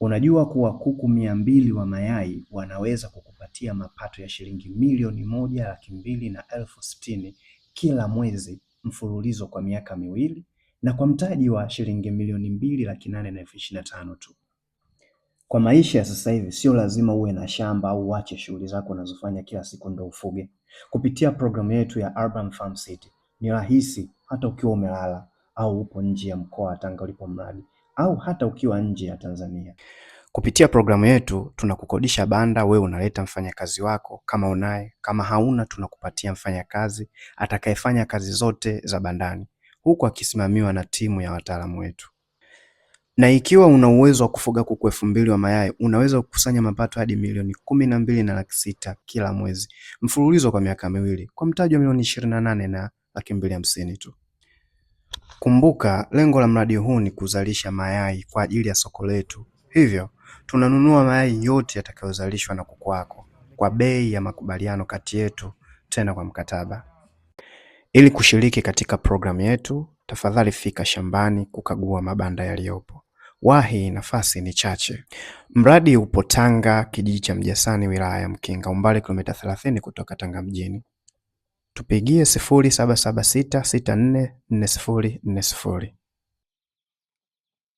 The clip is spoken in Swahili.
Unajua kuwa kuku 200 wa mayai wanaweza kukupatia mapato ya shilingi milioni 1,260,000 kila mwezi mfululizo kwa miaka 2 na kwa mtaji wa shilingi milioni 2,825,000 tu. Kwa maisha ya sasa hivi sio lazima uwe na shamba au uache shughuli zako unazofanya kila siku ndio ufuge. Kupitia programu yetu ya Urban Farm City ni rahisi hata ukiwa umelala au upo nje ya mkoa wa Tanga ulipo mradi au hata ukiwa nje ya Tanzania. Kupitia programu yetu tunakukodisha banda, wewe unaleta mfanyakazi wako kama unaye, kama hauna tunakupatia mfanyakazi atakayefanya kazi zote za bandani, huku akisimamiwa na timu ya wataalamu wetu. Na ikiwa una uwezo wa kufuga kuku 2,000 wa mayai, unaweza kukusanya mapato hadi milioni 12,600,000 kila mwezi mfululizo kwa miaka 2 kwa mtaji wa milioni 28,250,000 tu. Kumbuka, lengo la mradi huu ni kuzalisha mayai kwa ajili ya soko letu. Hivyo, tunanunua mayai yote yatakayozalishwa na kuku wako kwa bei ya makubaliano kati yetu, tena kwa mkataba. Ili kushiriki katika programu yetu, tafadhali fika shambani kukagua mabanda yaliyopo. Wahi, nafasi ni chache. Mradi upo Tanga, kijiji cha Mjasani, wilaya ya Mkinga, umbali kilomita 30 kutoka Tanga mjini. Tupigie 0776644040.